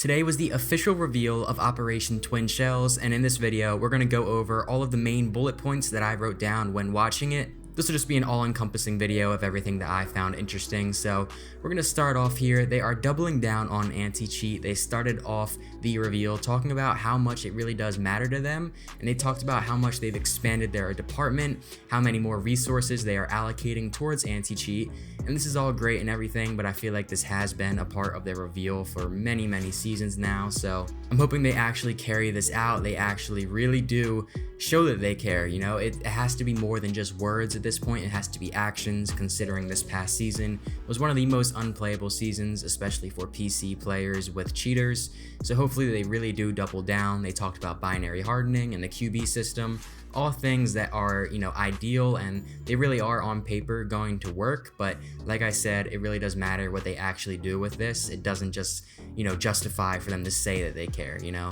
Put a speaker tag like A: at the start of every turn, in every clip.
A: Today was the official reveal of Operation Twin Shells, and in this video, we're going to go over all of the main bullet points that I wrote down when watching it. This will just be an all-encompassing video of everything that I found interesting, so we're going to start off here. They are doubling down on anti-cheat. They started off the reveal talking about how much it really does matter to them, and they talked about how much they've expanded their department, how many more resources they are allocating towards anti-cheat, and this is all great and everything, but I feel like this has been a part of their reveal for many seasons now, so I'm hoping they actually carry this out. They actually really do show that they care. You know, it has to be more than just words at this point. It has to be actions, considering this past season was one of the most unplayable seasons, especially for PC players with cheaters, so hopefully they really do double down. They talked about binary hardening and the QB system, all things that are, you know, ideal, and they really are on paper going to work, but like I said, it really does matter what they actually do with this. It doesn't just, you know, justify for them to say that they care, you know.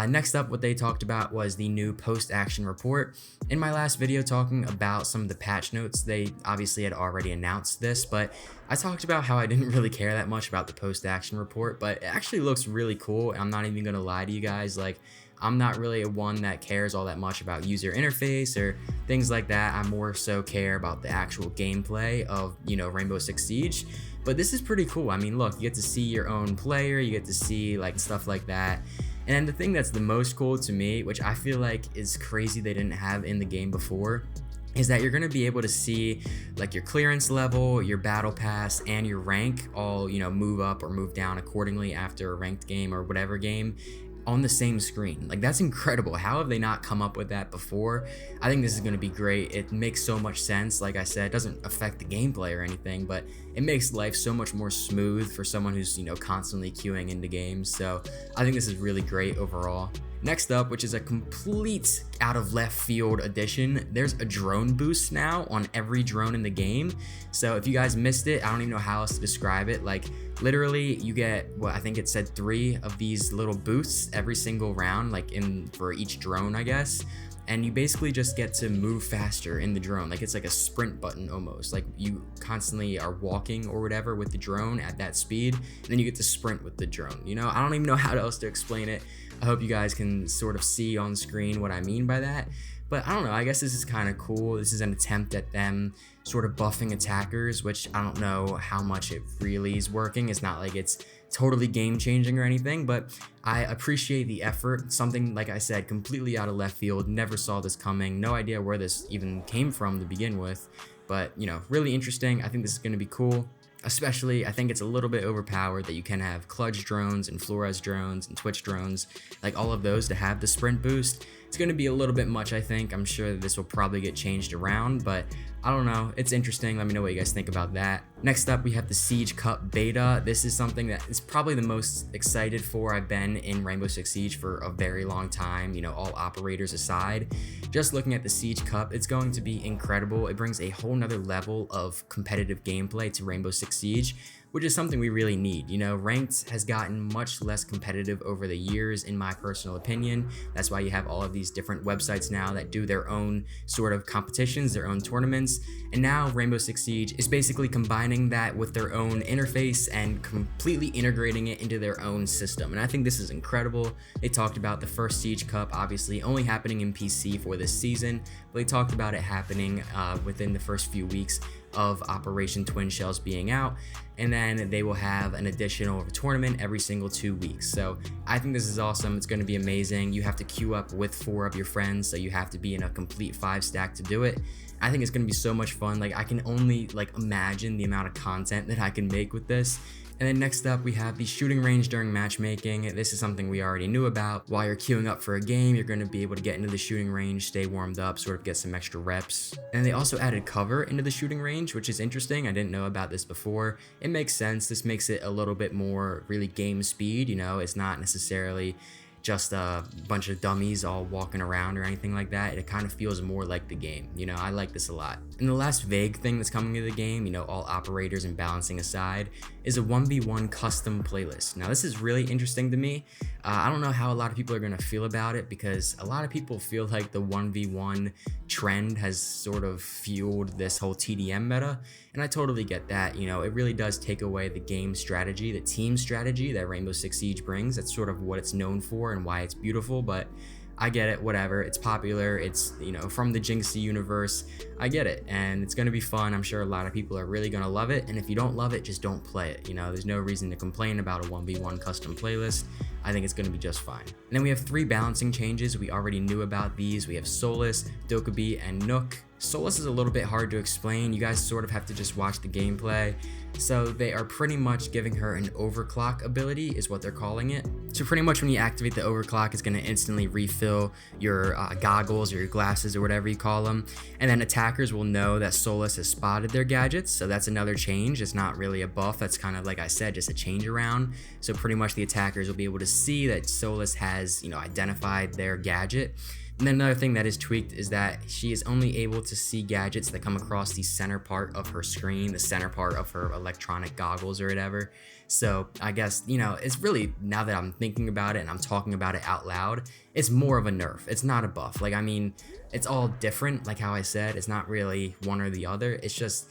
A: Next up, what they talked about was the new post-action report. In my last video talking about some of the patch notes, they obviously had already announced this, but I talked about how I didn't really care that much about the post-action report, but it actually looks really cool. I'm not even gonna lie to you guys, like, I'm not really one that cares all that much about user interface or things like that. I more so care about the actual gameplay of, you know, Rainbow Six Siege. But this is pretty cool. I mean, look, you get to see your own player, you get to see like stuff like that. And then the thing that's the most cool to me, which I feel like is crazy they didn't have in the game before, is that you're going to be able to see like your clearance level, your battle pass, and your rank all, you know, move up or move down accordingly after a ranked game or whatever game on the same screen. Like, that's incredible. How have they not come up with that before? I think this is going to be great. It makes so much sense. Like I said, it doesn't affect the gameplay or anything, but it makes life so much more smooth for someone who's, you know, constantly queuing into games. So I think this is really great overall. Next up, which is a complete out of left field addition, there's a drone boost now on every drone in the game. So if you guys missed it, I don't even know how else to describe it. Like, literally you get, well, I think it said 3 of these little boosts every single round, like for each drone, I guess. And you basically just get to move faster in the drone. Like, it's like a sprint button almost. Like, you constantly are walking or whatever with the drone at that speed, and then you get to sprint with the drone. You know, I don't even know how else to explain it. I hope you guys can sort of see on screen what I mean by that. But I don't know, I guess this is kind of cool. This is an attempt at them sort of buffing attackers, which I don't know how much it really is working. It's not like it's totally game changing or anything, but I appreciate the effort. Something, like I said, completely out of left field. Never saw this coming. No idea where this even came from to begin with. But, you know, really interesting. I think this is going to be cool. Especially, I think it's a little bit overpowered that you can have Clutch drones and Flores drones and Twitch drones, like all of those to have the sprint boost. It's going to be a little bit much, I think. I'm sure that this will probably get changed around, but I don't know. It's interesting. Let me know what you guys think about that. Next up, we have the Siege Cup beta. This is something that is probably the most excited for I've been in Rainbow Six Siege for a very long time, you know, all operators aside. Just looking at the Siege Cup, it's going to be incredible. It brings a whole nother level of competitive gameplay to Rainbow Six Siege, which is something we really need. You know, ranked has gotten much less competitive over the years, in my personal opinion. That's why you have all of these different websites now that do their own sort of competitions, their own tournaments. And now Rainbow Six Siege is basically combining that with their own interface and completely integrating it into their own system. And I think this is incredible. They talked about the first Siege Cup obviously only happening in PC for this season, but they talked about it happening within the first few weeks of Operation Twin Shells being out, and then they will have an additional tournament every single 2 weeks. So I think this is awesome. It's going to be amazing. You have to queue up with 4 of your friends, so you have to be in a complete 5 stack to do it. I think it's going to be so much fun. Like, I can only like imagine the amount of content that I can make with this. And then next up, we have the shooting range during matchmaking. This is something we already knew about. While you're queuing up for a game, you're going to be able to get into the shooting range, stay warmed up, sort of get some extra reps. And they also added cover into the shooting range, which is interesting. I didn't know about this before. It makes sense. This makes it a little bit more really game speed. You know, it's not necessarily just a bunch of dummies all walking around or anything like that. It kind of feels more like the game. You know, I like this a lot. And the last vague thing that's coming to the game, you know, all operators and balancing aside, is a 1v1 custom playlist. Now, this is really interesting to me. I don't know how a lot of people are going to feel about it, because a lot of people feel like the 1v1 trend has sort of fueled this whole TDM meta. And I totally get that. You know, it really does take away the game strategy, the team strategy that Rainbow Six Siege brings. That's sort of what it's known for and why it's beautiful, but I get it, whatever. It's popular. It's, you know, from the Jinxie universe. I get it. And it's going to be fun. I'm sure a lot of people are really going to love it. And if you don't love it, just don't play it. You know, there's no reason to complain about a 1v1 custom playlist. I think it's going to be just fine. And then we have 3 balancing changes. We already knew about these. We have Solis, Dokkaebi, and Nook. Solis is a little bit hard to explain. You guys sort of have to just watch the gameplay. So they are pretty much giving her an overclock ability is what they're calling it. So pretty much when you activate the overclock, it's going to instantly refill your goggles or your glasses or whatever you call them. And then attackers will know that Solis has spotted their gadgets. So that's another change. It's not really a buff. That's kind of, like I said, just a change around. So pretty much the attackers will be able to see that Solis has, you know, identified their gadget. And then another thing that is tweaked is that she is only able to see gadgets that come across the center part of her screen, the center part of her electronic goggles or whatever. So I guess, you know, it's really, now that I'm thinking about it and I'm talking about it out loud, it's more of a nerf. It's not a buff. Like, I mean, it's all different. Like how I said, it's not really one or the other. It's just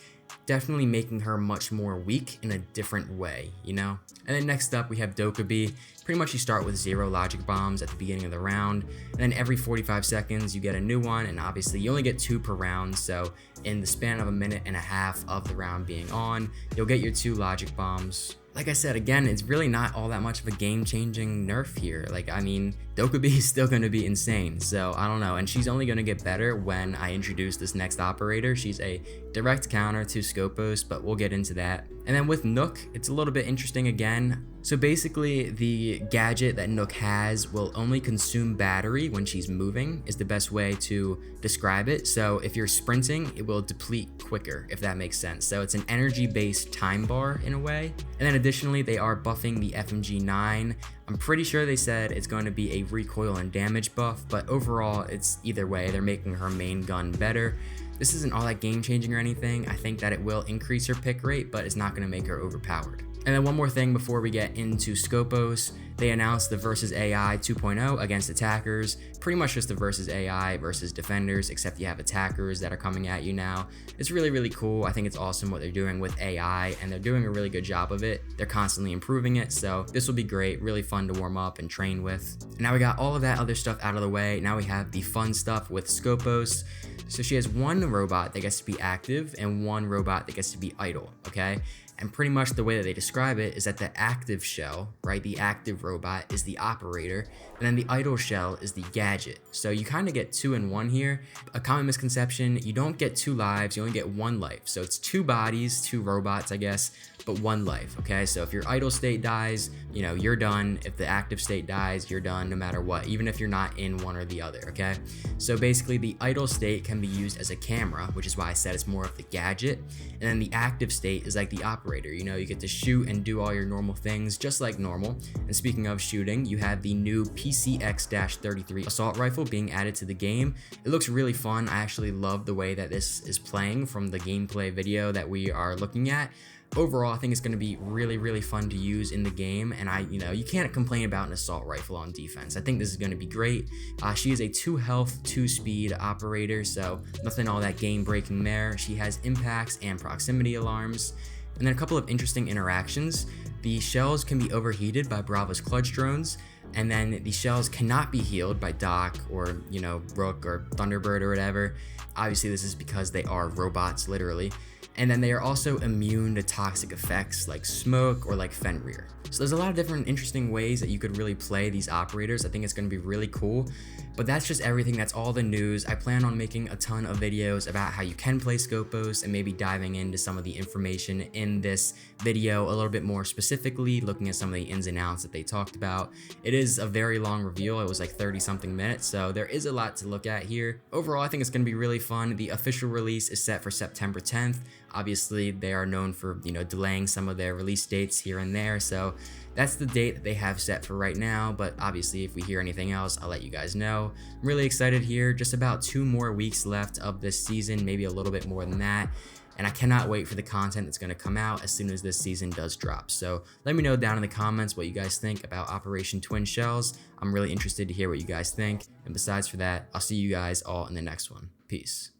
A: definitely making her much more weak in a different way, you know? And then next up we have Dokkaebi. Pretty much you start with 0 logic bombs at the beginning of the round, and then every 45 seconds you get a new one, and obviously you only get 2 per round, so in the span of a minute and a half of the round being on, you'll get your 2 logic bombs. Like I said, again, it's really not all that much of a game-changing nerf here. Like, I mean, Dokkaebi is still going to be insane, so I don't know. And she's only going to get better when I introduce this next operator. She's a direct counter to Skopos, but we'll get into that. And then with Nook, it's a little bit interesting again. So basically, the gadget that Nook has will only consume battery when she's moving, is the best way to describe it. So if you're sprinting, it will deplete quicker, if that makes sense. So it's an energy-based time bar in a way. And then additionally, they are buffing the FMG9. I'm pretty sure they said it's going to be a recoil and damage buff, but overall, it's either way. They're making her main gun better. This isn't all that game-changing or anything. I think that it will increase her pick rate, but it's not going to make her overpowered. And then one more thing before we get into Skopos, they announced the Versus AI 2.0 against attackers. Pretty much just the Versus AI versus defenders, except you have attackers that are coming at you now. It's really, really cool. I think it's awesome what they're doing with AI, and they're doing a really good job of it. They're constantly improving it, so this will be great, really fun to warm up and train with. And now we got all of that other stuff out of the way. Now we have the fun stuff with Skopos. So she has 1 robot that gets to be active and 1 robot that gets to be idle, okay? And pretty much the way that they describe it is that the active shell, right, the active robot is the operator, and then the idle shell is the gadget. So you kind of get 2 in 1 here. A common misconception, you don't get 2 lives, you only get 1 life. So it's 2 bodies, 2 robots, I guess, but 1 life, okay? So if your idle state dies, you know, you're done. If the active state dies, you're done no matter what, even if you're not in one or the other, okay? So basically the idle state can be used as a camera, which is why I said it's more of the gadget. And then the active state is like the operator. You know, you get to shoot and do all your normal things just like normal. And speaking of shooting, you have the new PCX-33 assault rifle being added to the game. It looks really fun. I actually love the way that this is playing from the gameplay video that we are looking at. Overall, I think it's going to be really, really fun to use in the game, and you can't complain about an assault rifle on defense. I think this is going to be great. She is a 2 health, 2 speed operator, so nothing all that game breaking there. She has impacts and proximity alarms. And then a couple of interesting interactions. The shells can be overheated by Brava's clutch drones, and then the shells cannot be healed by Doc or, you know, Rook or Thunderbird or whatever. Obviously, this is because they are robots, literally. And then they are also immune to toxic effects like smoke or like Fenrir. So there's a lot of different interesting ways that you could really play these operators. I think it's going to be really cool. But that's just everything. That's all the news. I plan on making a ton of videos about how you can play Skopos and maybe diving into some of the information in this video a little bit more specifically, looking at some of the ins and outs that they talked about. It is a very long reveal. It was like 30 something minutes, so there is a lot to look at here. Overall, I think it's going to be really fun. The official release is set for September 10th. Obviously, they are known for, you know, delaying some of their release dates here and there, so that's the date that they have set for right now. But obviously, if we hear anything else, I'll let you guys know. I'm really excited here. Just about 2 more weeks left of this season, maybe a little bit more than that. And I cannot wait for the content that's going to come out as soon as this season does drop. So let me know down in the comments what you guys think about Operation Twin Shells. I'm really interested to hear what you guys think. And besides for that, I'll see you guys all in the next one. Peace.